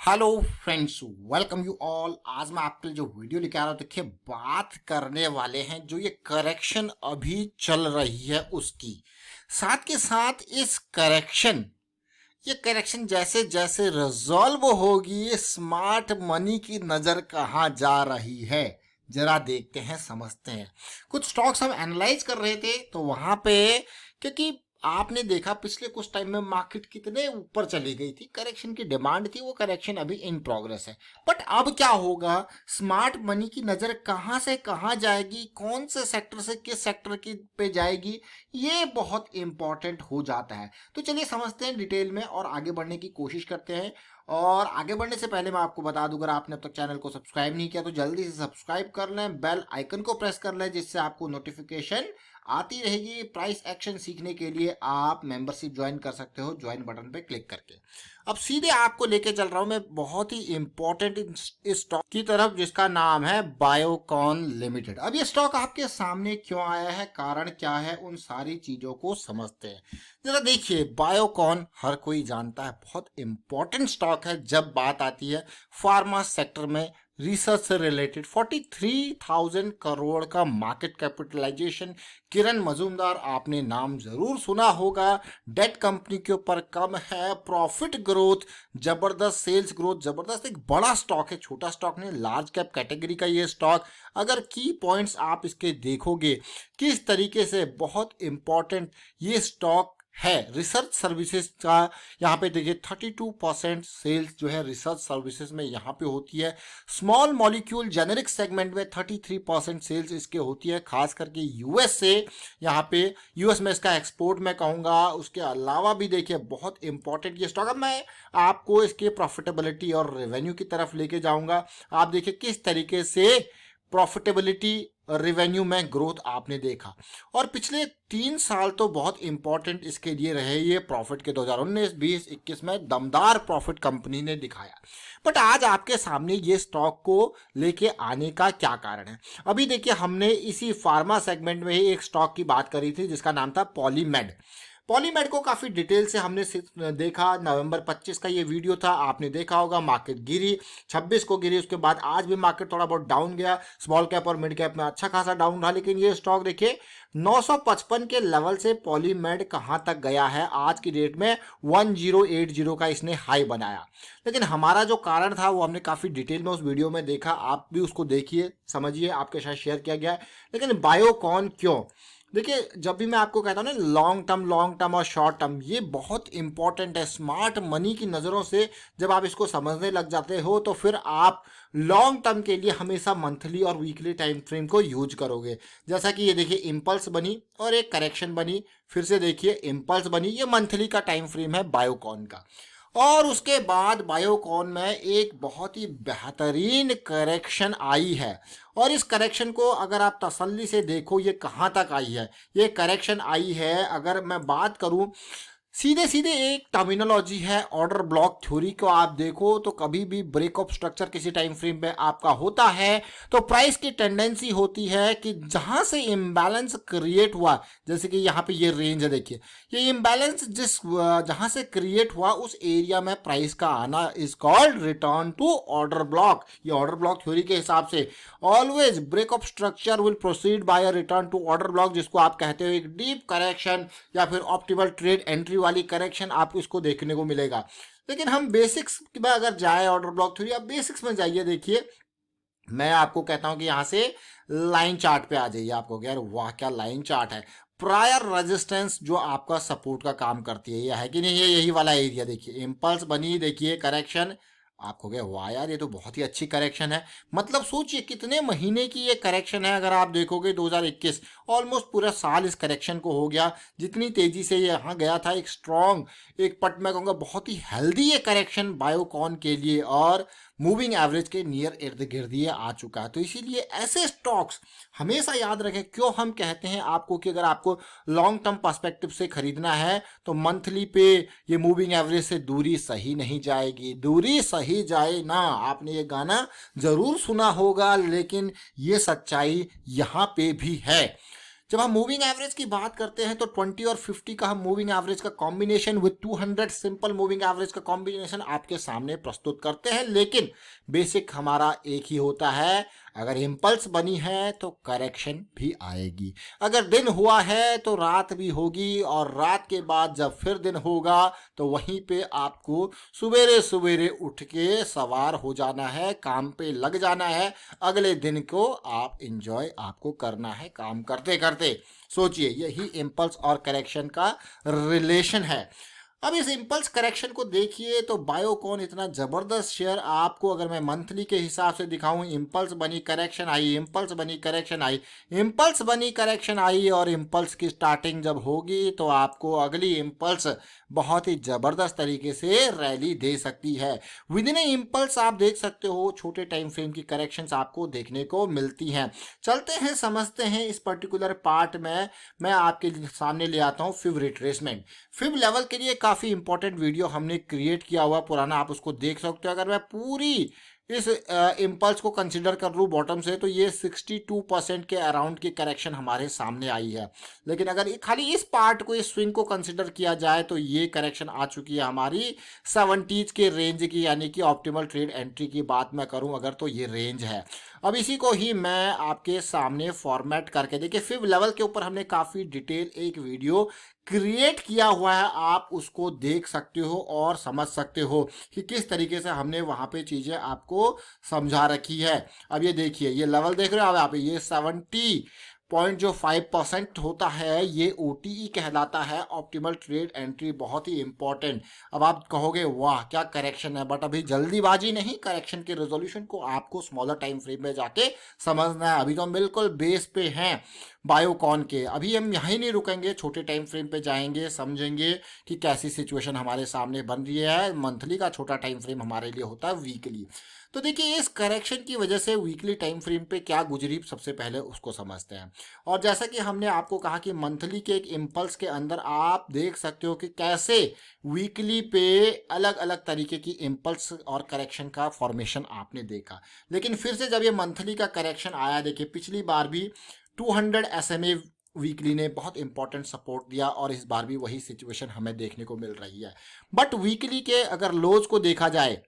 Hello friends, welcome you all. आज मैं आपके लिए जो वीडियो लेके आ रहा हूँ, देखिए बात करने वाले हैं जो ये करेक्शन अभी चल रही है उसकी। साथ के साथ ये करेक्शन जैसे जैसे रिजॉल्व होगी, स्मार्ट मनी की नज़र कहाँ जा रही है, जरा देखते हैं, समझते हैं। कुछ स्टॉक्स हम एनालाइज कर रहे थे तो वहां पे, क्योंकि आपने देखा पिछले कुछ टाइम में मार्केट कितने ऊपर चली गई थी, करेक्शन की डिमांड थी, वो करेक्शन अभी इन प्रोग्रेस है। बट अब क्या होगा, स्मार्ट मनी की नज़र कहाँ से कहाँ जाएगी, कौन से सेक्टर से किस सेक्टर की पे जाएगी, ये बहुत इंपॉर्टेंट हो जाता है। तो चलिए समझते हैं डिटेल में और आगे बढ़ने की कोशिश करते हैं। और आगे बढ़ने से पहले मैं आपको बता दूं, अगर आपने अब तक चैनल को सब्सक्राइब नहीं किया तो जल्दी से सब्सक्राइब कर लें, बेल आइकन को प्रेस कर लें, जिससे आपको नोटिफिकेशन आती रहेगी। प्राइस एक्शन सीखने के लिए आप मेंबरशिप ज्वाइन कर सकते हो, ज्वाइन बटन पे क्लिक करके। अब सीधे आपको लेके चल रहा हूं मैं बहुत ही इंपॉर्टेंट इस स्टॉक की तरफ, जिसका नाम है बायोकॉन लिमिटेड। अब ये स्टॉक आपके सामने क्यों आया है, कारण क्या है, उन सारी चीजों को समझते हैं। जरा देखिए, बायोकॉन हर कोई जानता है, बहुत इंपॉर्टेंट स्टॉक है जब बात आती है फार्मा सेक्टर में। रिसर्च से रिलेटेड 43,000 करोड़ का मार्केट कैपिटलाइजेशन। किरण मजूमदार आपने नाम जरूर सुना होगा। डेट कंपनी के ऊपर कम है, प्रॉफिट ग्रोथ जबरदस्त, सेल्स ग्रोथ जबरदस्त। एक बड़ा स्टॉक है, छोटा स्टॉक नहीं, लार्ज कैप कैटेगरी का ये स्टॉक। अगर की पॉइंट्स आप इसके देखोगे किस तरीके से, बहुत इंपॉर्टेंट ये स्टॉक है। रिसर्च सर्विसेज का यहाँ पे देखिए 32% सेल्स जो है रिसर्च सर्विसेज में यहाँ पे होती है। स्मॉल मॉलिक्यूल जेनेरिक सेगमेंट में 33% सेल्स इसके होती है, खास करके यूएस से। यहाँ पे यूएस में इसका एक्सपोर्ट मैं कहूँगा। उसके अलावा भी देखिए बहुत इंपॉर्टेंट ये स्टॉक। अब मैं आपको इसके प्रॉफिटेबिलिटी और रेवेन्यू की तरफ लेके जाऊँगा। आप देखिए किस तरीके से प्रॉफिटेबिलिटी रेवेन्यू में ग्रोथ आपने देखा। और पिछले 3 साल तो बहुत इंपॉर्टेंट इसके लिए रहे। ये प्रॉफिट के 2019, 20, 21 में दमदार प्रॉफिट कंपनी ने दिखाया। बट आज आपके सामने ये स्टॉक को लेके आने का क्या कारण है। अभी देखिए, हमने इसी फार्मा सेगमेंट में ही एक स्टॉक की बात करी थी जिसका नाम था पॉलीमेड। पॉलीमेड को काफ़ी डिटेल से हमने देखा। नवंबर 25 का ये वीडियो था, आपने देखा होगा। मार्केट गिरी, 26 को गिरी, उसके बाद आज भी मार्केट थोड़ा बहुत डाउन गया। स्मॉल कैप और मिड कैप में अच्छा खासा डाउन रहा, लेकिन ये स्टॉक देखिए 955 के लेवल से पॉलीमेड कहाँ तक गया है, आज की डेट में 1080 का इसने हाई बनाया। लेकिन हमारा जो कारण था वो हमने काफ़ी डिटेल में उस वीडियो में देखा, आप भी उसको देखिए, समझिए, आपके साथ शेयर किया गया है। लेकिन बायोकॉन क्यों, देखिए जब भी मैं आपको कहता हूँ ना, लॉन्ग टर्म और शॉर्ट टर्म, ये बहुत इंपॉर्टेंट है। स्मार्ट मनी की नज़रों से जब आप इसको समझने लग जाते हो तो फिर आप लॉन्ग टर्म के लिए हमेशा मंथली और वीकली टाइम फ्रेम को यूज करोगे। जैसा कि ये देखिए इम्पल्स बनी और एक करेक्शन बनी, फिर से देखिए इम्पल्स बनी, ये मंथली का टाइम फ्रेम है बायोकॉन का। और उसके बाद बायोकॉन में एक बहुत ही बेहतरीन करेक्शन आई है। और इस करेक्शन को अगर आप तसल्ली से देखो, ये कहाँ तक आई है, ये करेक्शन आई है, अगर मैं बात करूं, सीधे सीधे एक टर्मिनोलॉजी है ऑर्डर ब्लॉक थ्योरी को आप देखो तो कभी भी ब्रेक ऑफ स्ट्रक्चर किसी टाइम फ्रेम में आपका होता है तो प्राइस की टेंडेंसी होती है कि जहां से इम्बैलेंस क्रिएट हुआ, जैसे कि यहाँ पे ये रेंज है, देखिए ये इम्बैलेंस जहां से क्रिएट हुआ उस एरिया में प्राइस का आना is called return to order block. ये ऑर्डर ब्लॉक थ्योरी के हिसाब से always break of structure will proceed by a return to order block, जिसको आप कहते हो एक डीप करेक्शन या फिर ऑप्टिमल ट्रेड एंट्री वाली करेक्शन आपको इसको देखने को मिलेगा। लेकिन हम बेसिक्स में अगर जाए, ऑर्डर ब्लॉक थ्योरी, आप बेसिक्स में जाइए। देखिए मैं आपको कहता हूं कि यहां से लाइन चार्ट पे आ जाइए, आपको यार वाह क्या लाइन चार्ट है। प्रायर रेजिस्टेंस जो आपका सपोर्ट का काम करती है, यह है कि नहीं, ये यही वाला एरिया देखिए, इम्पल्स बनी, देखिए करेक्शन, आपको क्या वाह यार ये तो बहुत ही अच्छी करेक्शन है। मतलब सोचिए कितने महीने की ये करेक्शन है। अगर आप देखोगे 2021, ऑलमोस्ट पूरा साल इस करेक्शन को हो गया। जितनी तेजी से ये यहाँ गया था, एक स्ट्रॉन्ग, एक पट मैं कहूँगा बहुत ही हेल्दी ये करेक्शन बायोकॉन के लिए, और मूविंग एवरेज के नियर इर्द गिर्द ये आ चुका है। तो इसीलिए ऐसे स्टॉक्स हमेशा याद रखें। क्यों हम कहते हैं आपको कि अगर आपको लॉन्ग टर्म पर्सपेक्टिव से खरीदना है तो मंथली पे ये मूविंग एवरेज से दूरी सही नहीं जाएगी। दूरी सही जाए ना, आपने ये गाना जरूर सुना होगा, लेकिन ये सच्चाई यहाँ पे भी है। जब हम मूविंग एवरेज की बात करते हैं तो 20 और 50 का हम मूविंग एवरेज का combination with 200 simple moving average का कॉम्बिनेशन आपके सामने प्रस्तुत करते हैं, लेकिन बेसिक हमारा एक ही होता है, अगर इम्पल्स बनी है तो करेक्शन भी आएगी, अगर दिन हुआ है तो रात भी होगी, और रात के बाद जब फिर दिन होगा तो वहीं पे आपको सवेरे सवेरे उठ के सवार हो जाना है, काम पे लग जाना है, अगले दिन को आप इंजॉय आपको करना है काम करते करते। सोचिए, यही इम्पल्स और करेक्शन का रिलेशन है। अब इस इम्पल्स करेक्शन को देखिए तो बायोकॉन इतना ज़बरदस्त शेयर आपको, अगर मैं मंथली के हिसाब से दिखाऊं, इम्पल्स बनी करेक्शन आई, इम्पल्स बनी करेक्शन आई, इम्पल्स बनी करेक्शन आई, और इम्पल्स की स्टार्टिंग जब होगी तो आपको अगली इम्पल्स बहुत ही ज़बरदस्त तरीके से रैली दे सकती है। विद इन ए इम्पल्स आप देख सकते हो छोटे टाइम फ्रेम की करेक्शंस आपको देखने को मिलती हैं। चलते हैं समझते हैं इस पर्टिकुलर पार्ट में, मैं आपके सामने ले आता हूँ फिब रिट्रेसमेंट। फिब लेवल के लिए काफ़ी इंपॉर्टेंट वीडियो हमने क्रिएट किया हुआ पुराना, आप उसको देख सकते हो। अगर मैं पूरी इस इम्पल्स को कंसिडर कर लूँ बॉटम से तो ये 62% के अराउंड की करेक्शन हमारे सामने आई है, लेकिन अगर खाली इस पार्ट को, इस स्विंग को कंसिडर किया जाए तो ये करेक्शन आ चुकी है हमारी 70s के रेंज की, यानी कि ऑप्टिमल ट्रेड एंट्री की बात मैं करूं अगर तो ये रेंज है। अब इसी को ही मैं आपके सामने फॉर्मेट करके, देखिए फिब लेवल के ऊपर हमने काफ़ी डिटेल एक वीडियो क्रिएट किया हुआ है, आप उसको देख सकते हो और समझ सकते हो कि किस तरीके से हमने वहाँ पे चीज़ें आपको समझा रखी है। अब ये देखिए, ये लेवल देख रहे हो आप, ये 70.5% होता है, ये OTE कहलाता है, ऑप्टिमल ट्रेड एंट्री, बहुत ही इंपॉर्टेंट। अब आप कहोगे वाह क्या करेक्शन है, बट अभी जल्दीबाजी नहीं, करेक्शन के रेजोल्यूशन को आपको स्मॉलर टाइम फ्रेम में जाके समझना है। अभी तो हम बिल्कुल बेस पे हैं बायोकॉन के, अभी हम यहीं नहीं रुकेंगे, छोटे टाइम फ्रेम पे जाएंगे, समझेंगे कि कैसी सिचुएशन हमारे सामने बन रही है। मंथली का छोटा टाइम फ्रेम हमारे लिए होता है वीकली। तो देखिए, इस करेक्शन की वजह से वीकली टाइम फ्रेम पे क्या गुजरी, सबसे पहले उसको समझते हैं। और जैसा कि हमने आपको कहा कि मंथली के एक इम्पल्स के अंदर आप देख सकते हो कि कैसे वीकली पे अलग अलग तरीके की इम्पल्स और करेक्शन का फॉर्मेशन आपने देखा। लेकिन फिर से जब ये मंथली का करेक्शन आया, देखिए पिछली बार भी 200 SMA वीकली ने बहुत इंपॉर्टेंट सपोर्ट दिया, और इस बार भी वही सिचुएशन हमें देखने को मिल रही है। बट वीकली के अगर लोज को देखा जाए,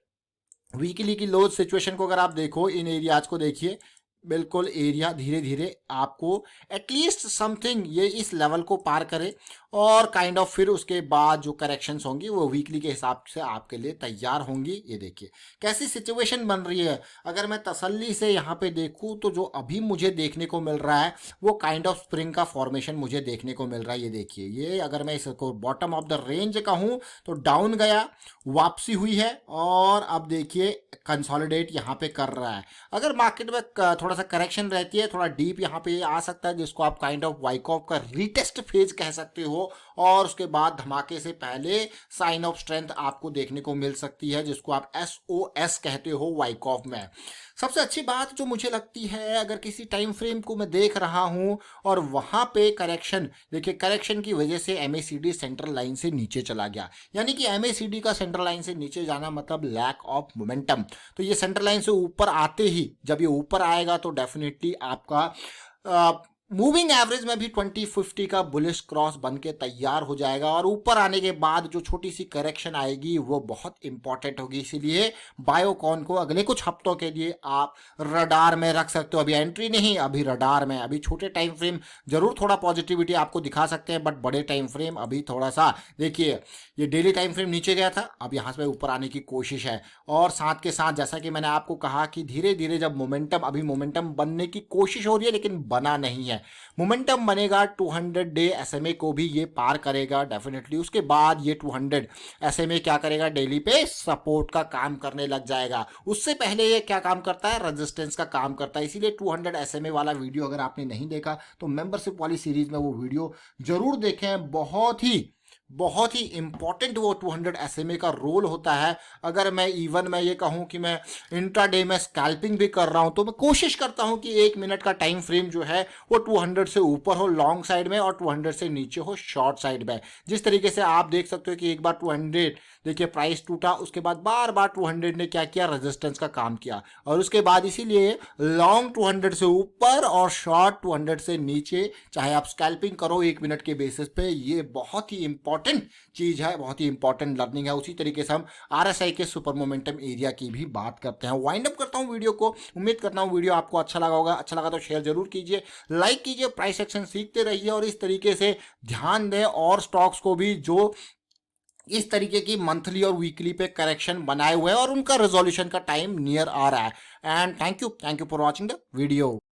वीकली की लोज सिचुएशन को अगर आप देखो, इन एरियाज को देखिए, बिल्कुल एरिया धीरे धीरे आपको एटलीस्ट समथिंग ये इस लेवल को पार करे, और काइंड ऑफ फिर उसके बाद जो करेक्शंस होंगी वो वीकली के हिसाब से आपके लिए तैयार होंगी। ये देखिए कैसी सिचुएशन बन रही है। अगर मैं तसल्ली से यहाँ पे देखूँ तो जो अभी मुझे देखने को मिल रहा है वो काइंड ऑफ स्प्रिंग का फॉर्मेशन मुझे देखने को मिल रहा है। ये देखिए, ये अगर मैं इसको बॉटम ऑफ द रेंज कहूँ तो डाउन गया, वापसी हुई है, और अब देखिए कंसोलिडेट यहाँ पे कर रहा है। अगर मार्केट में थोड़ा सा करेक्शन रहती है, थोड़ा डीप यहाँ पे आ सकता है, जिसको आप काइंड ऑफ वाइकॉफ का रीटेस्ट फेज कह सकते हो, और उसके बाद धमाके से पहले साइन ऑफ स्ट्रेंथ आपको देखने को मिल सकती है, जिसको आप SOS कहते हो वाइकॉफ में। सबसे अच्छी बात जो मुझे लगती है, अगर किसी टाइम फ्रेम को मैं देख रहा हूं और वहां पे करेक्शन, देखिए करेक्शन की वजह से MACD सेंट्रल लाइन से नीचे चला गया, यानी कि MACD का सेंट्रल लाइन से नीचे जाना मतलब लैक ऑफ मोमेंटम। तो ये सेंट्रल लाइन से ऊपर आते ही, जब ये ऊपर आएगा तो डेफिनेटली आपका मूविंग एवरेज में भी 2050 का बुलिश क्रॉस बन के तैयार हो जाएगा, और ऊपर आने के बाद जो छोटी सी करेक्शन आएगी वो बहुत इंपॉर्टेंट होगी। इसीलिए बायोकॉन को अगले कुछ हफ्तों के लिए आप रडार में रख सकते हो। अभी एंट्री नहीं, अभी रडार में। अभी छोटे टाइम फ्रेम जरूर थोड़ा पॉजिटिविटी आपको दिखा सकते हैं, बट बड़े टाइम फ्रेम अभी थोड़ा सा, देखिए ये डेली टाइम फ्रेम नीचे गया था, अब यहाँ से ऊपर आने की कोशिश है। और साथ के साथ जैसा कि मैंने आपको कहा कि धीरे धीरे जब मोमेंटम, अभी मोमेंटम बनने की कोशिश हो रही है लेकिन बना नहीं है, मोमेंटम बनेगा 200 डे SMA को भी ये पार करेगा डेफिनेटली। उसके बाद ये 200 SMA क्या करेगा, डेली पे सपोर्ट का काम करने लग जाएगा। उससे पहले ये क्या काम करता है, रेजिस्टेंस का काम करता है। इसीलिए 200 SMA वाला वीडियो अगर आपने नहीं देखा तो मेंबरशिप वाली सीरीज में वो वीडियो जरूर देखें। बहुत ही इंपॉर्टेंट वो 200 SMA का रोल होता है। अगर मैं ये कहूँ कि मैं इंट्राडे में स्कैल्पिंग भी कर रहा हूँ तो मैं कोशिश करता हूँ कि 1 मिनट का टाइम फ्रेम जो है वो 200 से ऊपर हो लॉन्ग साइड में और 200 से नीचे हो शॉर्ट साइड में। जिस तरीके से आप देख सकते हो कि एक बार 200 देखिए प्राइस टूटा, उसके बाद बार बार 200 ने क्या किया, रेजिस्टेंस का काम किया, और उसके बाद इसीलिए लॉन्ग 200 से ऊपर और शॉर्ट 200 से नीचे, चाहे आप स्कैल्पिंग करो 1 मिनट के बेसिस पे, ये बहुत ही इंपॉर्टेंट चीज है, बहुत ही इंपॉर्टेंट लर्निंग है। उसी तरीके से हम RSI के सुपर मोमेंटम एरिया की भी बात करते हैं। वाइंड अप करता हूँ वीडियो को, उम्मीद करता हूँ वीडियो आपको अच्छा लगा होगा। अच्छा लगा तो शेयर जरूर कीजिए, लाइक कीजिए, प्राइस एक्शन सीखते रहिए और इस तरीके से ध्यान दें और स्टॉक्स को भी जो इस तरीके की मंथली और वीकली पे करेक्शन बनाए हुए हैं और उनका रेजोल्यूशन का टाइम नियर आ रहा है। And thank you for watching the video.